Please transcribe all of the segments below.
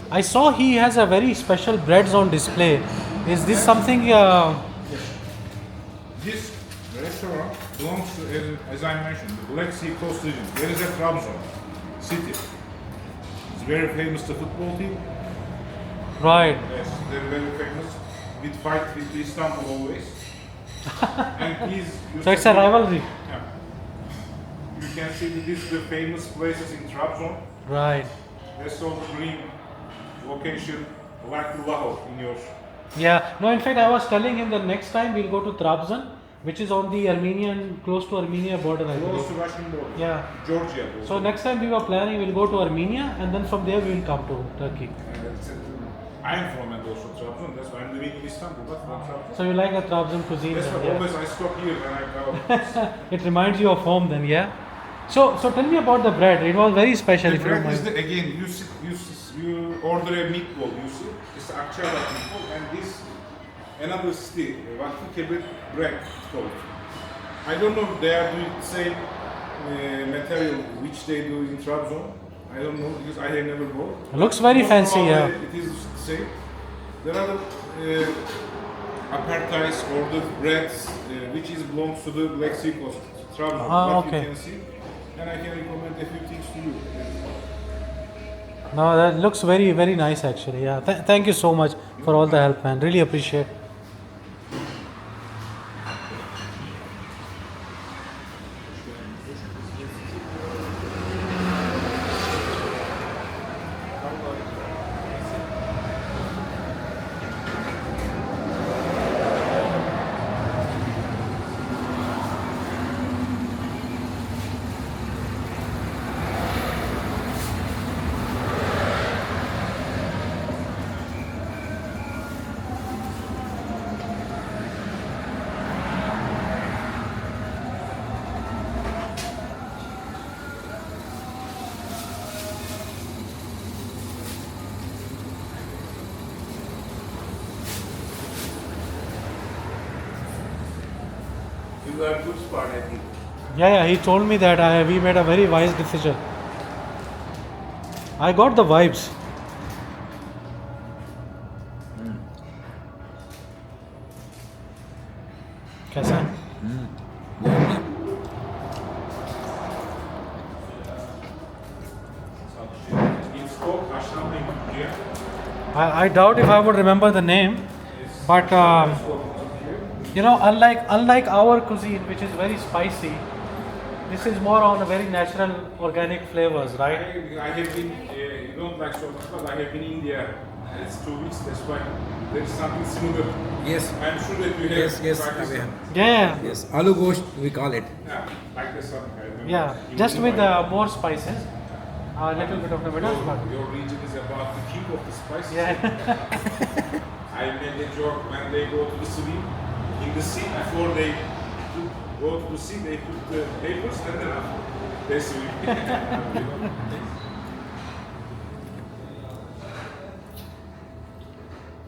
I saw he has a very special breads on display. Is this something? This restaurant belongs to, as I mentioned, the Black Sea Coast region. There is a Trabzon city. It's very famous, the football team. Right. Yes, they're very famous. We fight with Istanbul always. And he's So it's a rivalry. Yeah. You can see that these are the famous places in Trabzon. Right. That's all the green location, like Lahore in your. Yeah. No, in fact, I was telling him that next time we'll go to Trabzon, which is on the Armenian, close to Armenia border, I Close believe. to Russian border. Yeah. Georgia. Also. So next time we were planning, we'll go to Armenia, and then from there we will come to Turkey. I'm from and also Trabzon. That's why I'm living in Istanbul, but from Trabzon. So you like a Trabzon cuisine? That's then, why yeah? always I stop here when I go. It reminds you of home then, yeah? So tell me about the bread. It was very special, The if you don't bread is mind. again, you order a meatball, you see. It's akçabat meatball, and this another stick, vakfı kebir bread called. I don't know if they are doing the same material which they do in Trabzon. I don't know because I have never bought. It looks very Most fancy, probably yeah. It is the same. There are the appetites or the breads which is belongs to the Black Sea coast, Trabzon. Ah, what okay. you can see, and I can recommend a few things to you. No, that looks very, very nice actually. Yeah. Thank you so much for all the help, man. Really appreciate. You are good spot, I think. Yeah, he told me that we made a very wise decision. I got the vibes. कैसा है? It's called haşlanma incluye. I doubt if I would remember the name, but you know, unlike our cuisine, which is very spicy, this is more on a very natural, organic flavors, right? I have been, you don't like so much, but I have been in India. It's 2 weeks, that's why there is something similar. Yes, I'm sure that you have yes, practiced we it. have. Yeah, Yes, aloo gosht we call it. Yeah, like the something. I remember. yeah. You Just know with my- more spices, a little bit of the middle, but your region is about the king of the spices. yeah. I made a joke when they go to the swim in the sea before they go to the sea, they put the papers and then they swim. You know?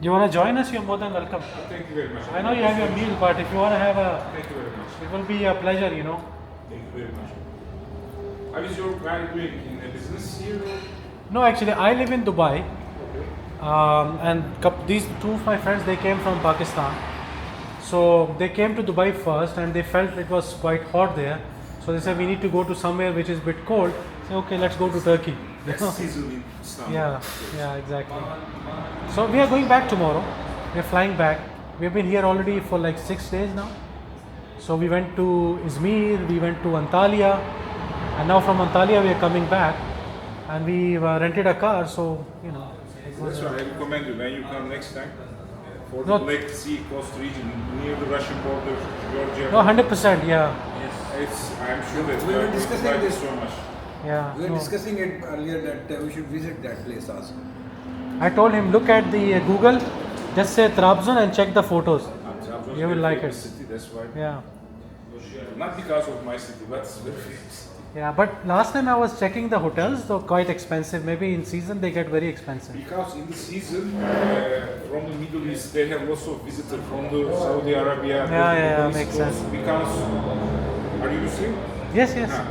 You want to join us? You're more than welcome. Thank you very much. I know you have your meal, but if you want to have a, Thank you very much. it will be a pleasure, you know. Thank you very much. How is your guy doing in a business here? No, actually, I live in Dubai, Okay. and these two of my friends, they came from Pakistan. So they came to Dubai first, and they felt it was quite hot there. So they said we need to go to somewhere which is a bit cold. Say, okay, let's go to Turkey. That's season in Istanbul. Yeah, exactly. So we are going back tomorrow. We are flying back. We've been here already for like 6 days now. So we went to Izmir, we went to Antalya, and now from Antalya we are coming back, and we rented a car. So it was, That's why I recommend you when you come next time for the Not- Black Sea coast region near the Russian border, Georgia. no, 100%. Yeah, I'm sure that We you were are discussing going to like this. it so much. yeah. We were no. discussing it earlier that we should visit that place also. I told him look at the Google, just say Trabzon and check the photos. Trabzon is You will very like famous it. City, that's why. Yeah. Not because of my city, but it's very famous. Yeah, but last time I was checking the hotels, they're quite expensive. Maybe in season they get very expensive. Because in the season, from the Middle East, they have lots of visitors from the Saudi Arabia. Yeah, Middle East makes coast. sense. Because, are you Muslim? Yes, yes. Yeah.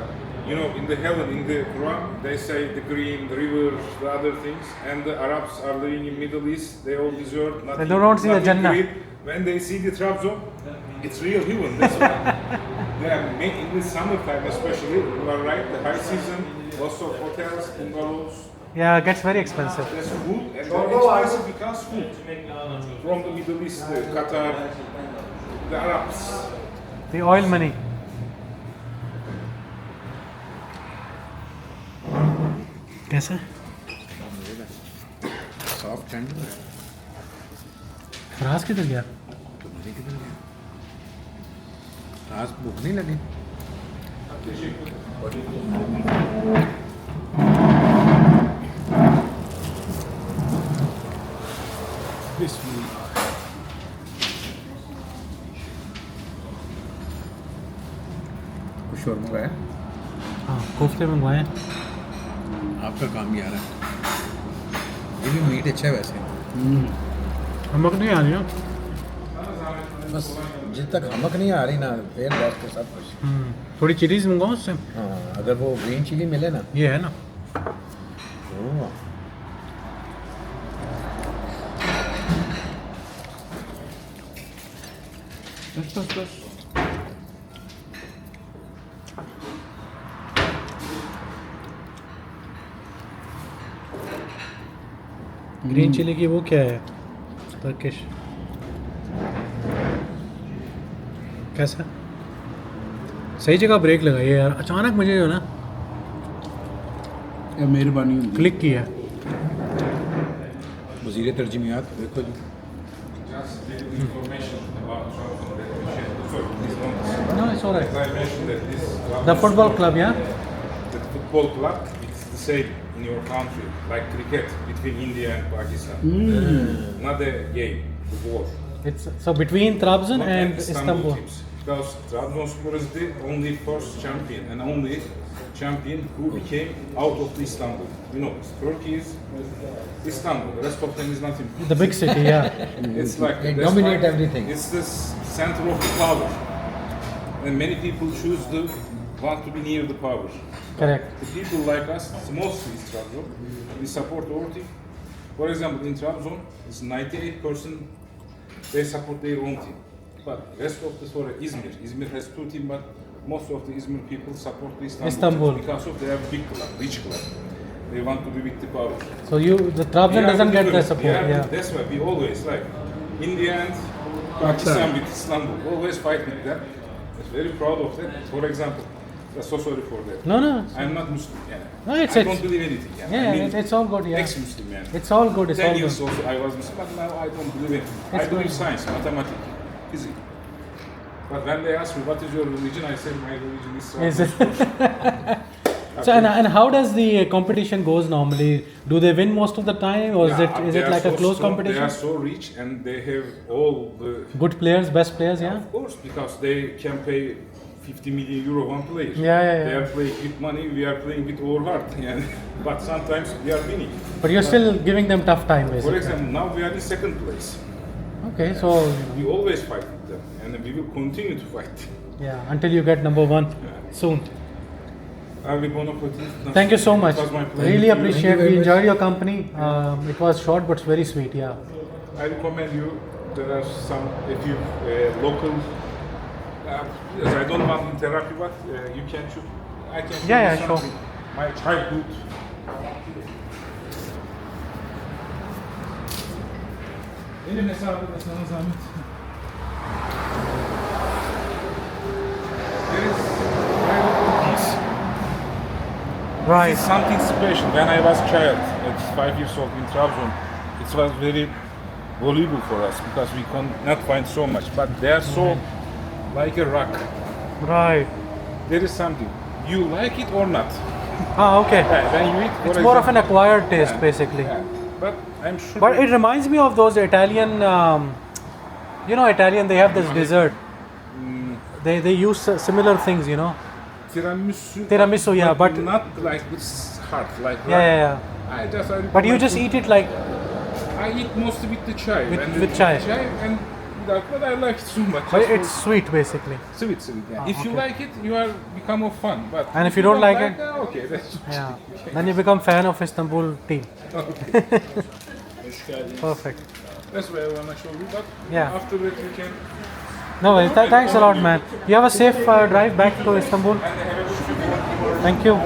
You know, in the heaven, in the Quran, they say the green, the rivers, the other things, and the Arabs are living in Middle East. They all desert. They don't see the nothing Jannah. green. When they see the Trabzon, it's real heaven. That's why. They are in the summertime, especially. You are right. The high season, lots of hotels, bungalows. Yeah, it gets very expensive. There's food, and they're expensive because food from the Middle East, Qatar, the Arabs. The oil money. कैसा? Soft and Faraz किधर गया? तुम्हारी किधर गया? आज भूख नहीं लगी? कुछ और मंगाया? हाँ, कोफ्ते मंगवाए। आपका काम ही आ रहा है। ये भी मीट अच्छा है वैसे। हमक नहीं आ रही हो? बस जिस तक हमक नहीं आ रही ना, फिर बेस्ट है सब कुछ। थोड़ी चिलीज मंगाओ उससे। हाँ, अगर वो ग्रीन चिली मिले ना, ये है ना? तो बस। ग्रीन चिली की वो क्या है? टर्किश। कैसा? सही जगह ब्रेक लगाई है यार। अचानक मुझे जो ना मेहरबानी होगी। क्लिक किया। वज़ीर तर्जुमात देखो जी। Just the information about Trabzon that we shared. Sorry, this one. No, it's alright. As I mentioned that this club The is- football club, yeah? The football club, it's the same in your country, like cricket between India and Pakistan. Not a game, the war. It's so between Trabzon Not and like Istanbul. teams. Because Trabzonspor is the only first champion and only champion who became out of the Istanbul. You know, Turkey is Istanbul. The rest of them is nothing. The big city, yeah. It's like They that's dominate why everything. It's the center of the power, and many people choose the want to be near the power. Correct. The people like us, mostly is Trabzon, we support our team. For example, in Trabzon, it's 98% they support their own team. But rest of the story, Izmir. Izmir has two teams, but most of the Izmir people support the Istanbul. team because of their big club, rich club. They want to be with the power. So the Trabzon We are doesn't get the different. support, We are- yeah. That's why we always like India and Pakistan with Istanbul. Always fight with them. I'm very proud of that. For example, I'm so sorry for that. No, no. I'm not Muslim. Yeah. No, it's- I it's- don't believe anything. Yeah, Yeah, I mean, it's all good, yeah. Ex-Muslim, yeah. It's all good, it's 10 all years good. also I was Muslim, but now I don't believe anything. I It's believe good. science, mathematics, physics. But when they ask me what is your religion, I say my religion is Is it? Trabzonspor. So and how does the competition goes normally? Do they win most of the time, or Yeah, is they it are like a so close strong, competition? They are so rich and they have all the Good players, best players, yeah. Of course, because they can pay 50 million euro one player. Yeah. They are playing with money, we are playing with our heart. Yeah. But sometimes we are winning. But you're still giving them tough time, For basically. example, now we are in second place. Okay, so We always fight with them and we will continue to fight. yeah, until you get number one soon. Ali Bonaparte. Thank you so much. It was my pleasure. Really to you. appreciate. very We much. enjoyed your company. It was short but very sweet. Yeah. I recommend you. There are some, if you local. Yes, I don't want in therapy, but you can shoot. I can. show Yeah, you yeah, sure. something. My childhood. Eline sağlık, sana zahmet. There is piece. Right. It's something special. When I was child, at 5 years old in Trabzon, it was very valuable for us because we cannot find so much. But they are so like a rock. Right. There is something. You like it or not? Ah, okay. Yeah, when you eat, for It's more of an example- acquired taste, Yeah, basically. yeah. But I'm sure. But it reminds me of those Italian. Italian. They have this dessert. They use similar things, you know. tiramisu. Tiramisu, yeah, but- not like this hard, like. Yeah. I But you recommend just to- eat it like I eat mostly with the chai. With- When with you chai. eat and dark, but I like it too much. But Just it's sweet basically. for- sweet, sweet. Yeah. If you okay. like it, you are become a fan. But And if you don't like it- okay, that's Yeah. Then you become fan of Istanbul team. okay. Perfect. That's what I wanna show you. But Yeah. after that, you can. No worries. Thanks a lot, man. You have a safe drive back to Istanbul. Thank you.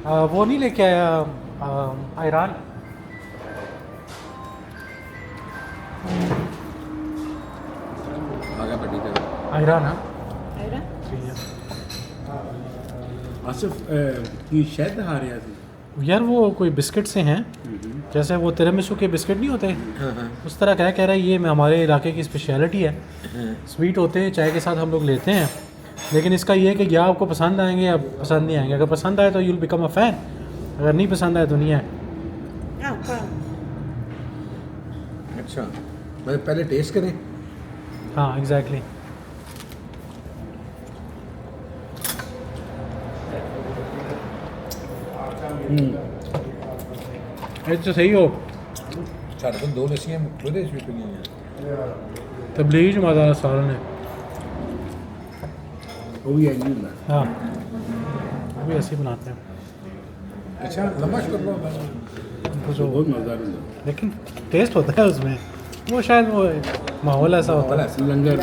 वो नहीं लेके आया आयरान आगे पट्टी पे आयरान हाँ Ayran. Asif की शहद आ रहा थी यार वो कोई बिस्किट से हैं जैसे वो तिरामिसू के बिस्किट नहीं होते उस तरह क्या कह रहा है ये हमारे इलाके की स्पेशलिटी है स्वीट होते हैं चाय के साथ हम लोग लेते हैं लेकिन इसका ये है कि या आपको पसंद आएंगे या पसंद नहीं आएंगे अगर पसंद आए तो यूल बिकम अ फ़ैन अगर नहीं पसंद आए तो नहीं है Ah, wow. अच्छा मतलब पहले टेस्ट करें हाँ एग्जैक्टली तो सही हो साढ़े को 2 लस्सियाँ पूरे स्वीट नहीं है तबलीग मज़ा सालन है वो भी एंजी होता हाँ वो भी ऐसे ही बनाते हैं अच्छा लंबा कर लो उनको जो बहुत मज़ेदार होता लेकिन टेस्ट होता है उसमें वो शायद वो माहौल ऐसा होता है है लंगर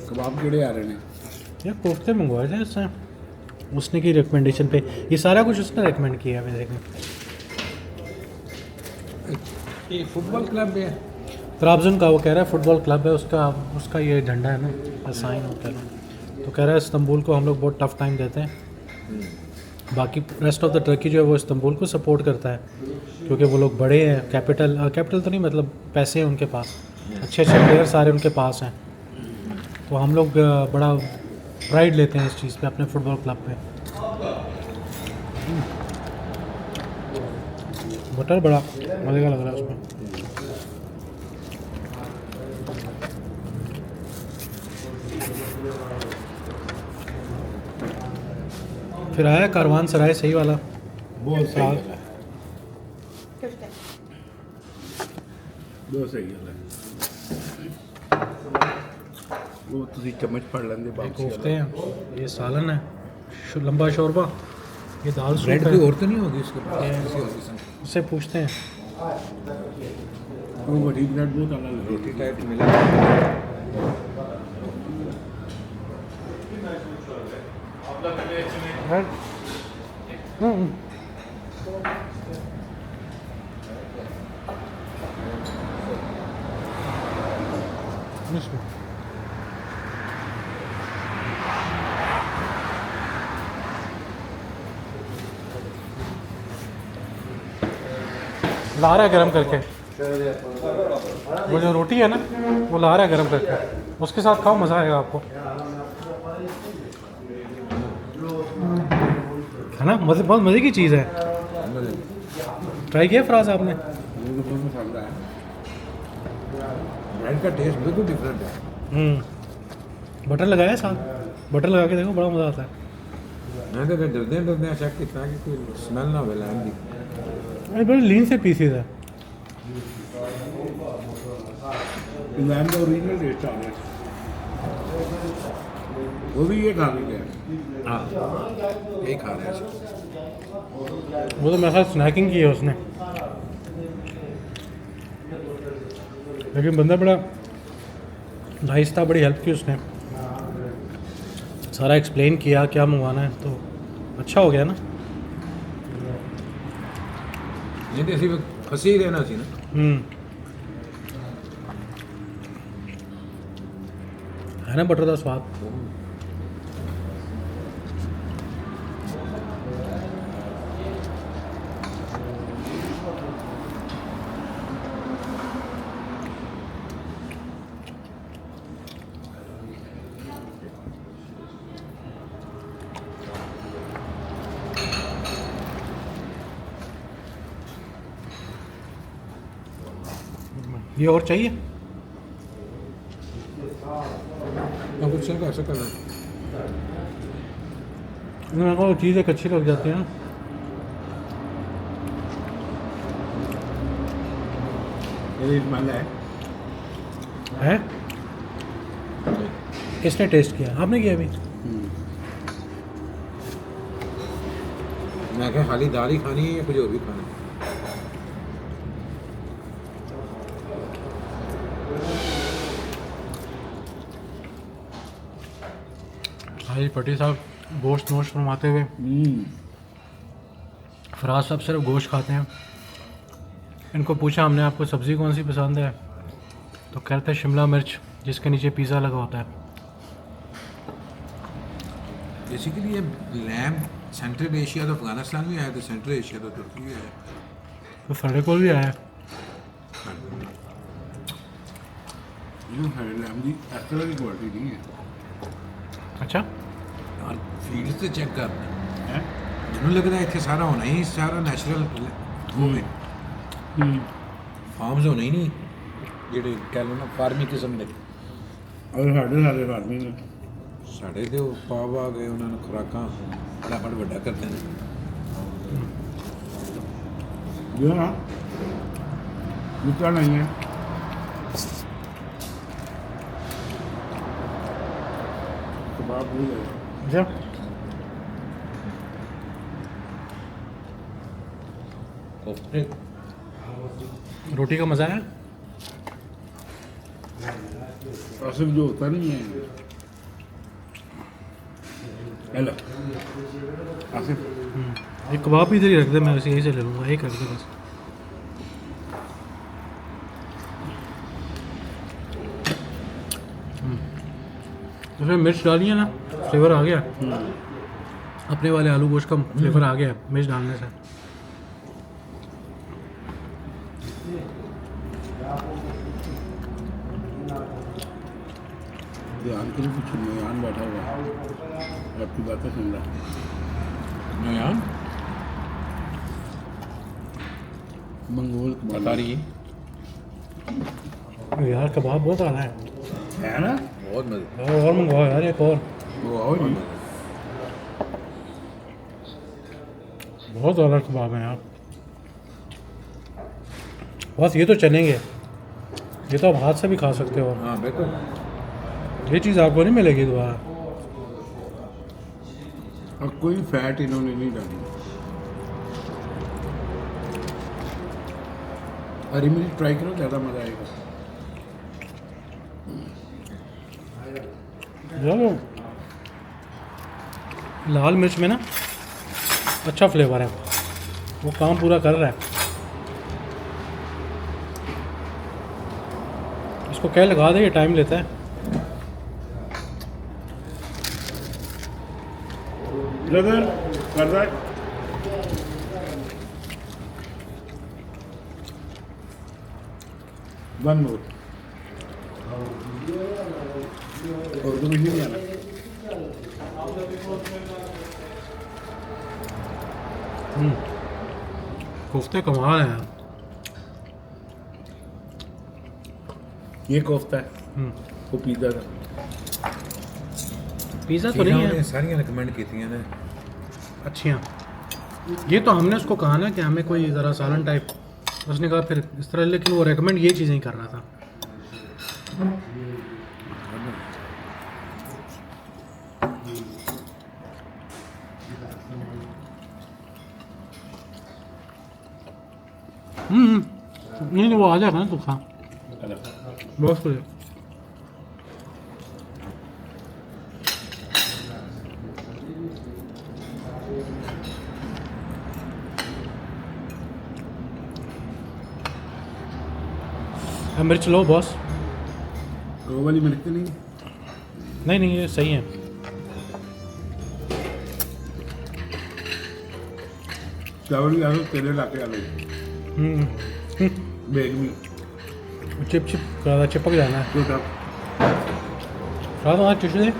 कबाब केड़े आ रहे हैं यार कोफ्ते मंगवाए थे उसने उसने की रिकमेंडेशन पे ये सारा कुछ उसने रिकमेंड किया है मेरे को ये फुटबॉल क्लब है त्राबजुन का वो कह रहा है फुटबॉल क्लब है उसका उसका ये झंडा है ना साइन होता है ना तो कह रहा है इस्तांबुल को हम लोग बहुत टफ टाइम देते हैं बाकी रेस्ट ऑफ द टर्की जो है वो इस्तांबुल को सपोर्ट करता है क्योंकि वो लोग बड़े हैं कैपिटल तो नहीं मतलब पैसे हैं उनके पास अच्छे अच्छे प्लेयर सारे उनके पास हैं तो हम लोग बड़ा प्राइड लेते हैं इस चीज़ पे अपने फुटबॉल क्लब पे बटर बड़ा मज़े का लग रहा है उसमें फिर आया कारवान सराय सही वाला बहुत सही हाँ। है Köfte. बहुत सही है वो तुसी चम्मच पड़ लेंगे ये बाकी कोफ्ते हैं ये सालन है लंबा शोरबा ये दाल सूप ब्रेड है भी और तो नहीं होगी उसके पास किसी और किस्म की? उससे पूछते हैं वो बड़ी ब्रेड बहुत अलग रोटी टाइप मिला ला रहा है गरम करके वो जो रोटी है ना वो ला रहा है गरम करके उसके साथ खाओ मज़ा आएगा आपको है ना मज़े बहुत मज़े की चीज़ है ट्राई किया फराज आपने मुझे बहुत पसंद आया ब्रेड का टेस्ट बिल्कुल डिफरेंट है बटर लगाया साथ बटर लगा के देखो बड़ा मज़ा आता है मैं तो डरते चेक कितना कि कोई स्मेल ना हो लैम दी अरे बड़े लीन से पीसीज है लैम का ओरिजिनल टेस्ट आ रहा है वो भी ये खा के गया हाँ यही खा रहे हैं वो तो मेरे साथ स्नैकिंग की है उसने लेकिन बंदा बड़ा नाइस था बड़ी हेल्प की उसने सारा एक्सप्लेन किया क्या मंगवाना है तो अच्छा हो गया ना नहीं तो ऐसी फंसी ही रहना सी ना है ना बटर का स्वाद ये और चाहिए? अब कुछ नहीं ऐसा करना मेरे को चीज़ें अच्छी लग जाती हैं। ये माला है है? किसने टेस्ट किया? आपने किया अभी? मैं क्या खाली दाल ही खानी है या कुछ और भी खाना है? हाजी पटी साहब गोश्त नोश फरमाते हुए, फराज साहब सिर्फ गोश्त खाते हैं। इनको पूछा हमने आपको सब्ज़ी कौन सी पसंद है, तो कहते हैं शिमला मिर्च जिसके नीचे पिज़्ज़ा लगा होता है। बेसिकली ये लैम्ब सेंट्रल एशिया तो अफगानिस्तान भी आया, तो सेंट्रल एशिया तो तुर्की भी आया। तो साढ़े को भी आया है। ये है लैम्ब की इस तरह की क्वालिटी नहीं है अच्छा, और फील्ड से चेक करना है ਮੈਨੂੰ ਲੱਗਦਾ ਇੱਥੇ ਸਾਰਾ ਹੋਣਾ ਹੀ ਸਾਰਾ ਨੈਚੁਰਲ ਹੋਵੇ ਫਾਰਮਸ ਹੋਣੇ ਹੀ ਨਹੀਂ ਜਿਹੜੇ ਕਹਿ ਲਓ ਨਾ ਫਾਰਮੀ ਕਿਸਮ ਦੇ और साढ़े फार्मिंग है ਸਾਡੇ ਤੇ ਉਹ ਪਾਵ ਆ ਗਏ ਉਹਨਾਂ ਨੂੰ ਖੁਰਾਕਾਂ ਫਟਾਫਟ ਵੱਡਾ ਕਰਦੇ ਨੇ जो ना दूसरा नहीं है कबाब भूल गए अच्छा कोफ्ते रोटी का मज़ा है। आसिफ जो होता नहीं है हेलो आसिफ एक कबाब भी इधर ही रख दे, मैं वैसे यही से ले लूँगा, एक रख दे बस। उसमें मिर्च डाली है ना, फ्लेवर आ गया। अपने वाले आलू गोश्त का फ्लेवर आ गया मिर्च डालने से। ध्यान करो कुछ नयान बैठा हुआ है आपकी बातें सुन रहा है नया मंगोल बता रही है यार कबाब बहुत आ रहा है। ना बहुत मज़े और मंगवाओ यार एक और, वो आओ जी बहुत ज़्यादा कबाब है यार। बस ये तो चलेंगे, ये तो आप हाथ से भी खा सकते हो। हाँ बिल्कुल ये चीज़ आपको नहीं मिलेगी दोबारा। और कोई फैट इन्होंने नहीं डाली हरी मिर्च ट्राई करो ज़्यादा मज़ा आएगा चलो लाल मिर्च में ना अच्छा फ्लेवर है, वो काम पूरा कर रहा है। इसको क्या लगा दे, ये टाइम लेता है। ब्रदर कर रहा है वन मोर और तो कुछ नहीं आना कोफ्ते कमाल है यार। ये कोफ्ता है हम्म, वो पिज़्ज़ा था पिज़्ज़ा तो नहीं है। सारियां रिकमेंड की थी ने अच्छियाँ, ये तो हमने उसको कहा ना कि हमें कोई ज़रा सालन टाइप, उसने कहा फिर इस तरह, लेकिन वो रेकमेंड ये चीज़ें ही कर रहा था। नहीं वो आ जाएगा ना तो खा बस फिर। मिर्च लो बॉस। वो वाली मिर्च तो नहीं नहीं नहीं ये सही है। चावल भी आलू तेरे लाके आलू बैग में चिप चिप ज़्यादा चिपक जाना है। तो तब टिश्यू दे।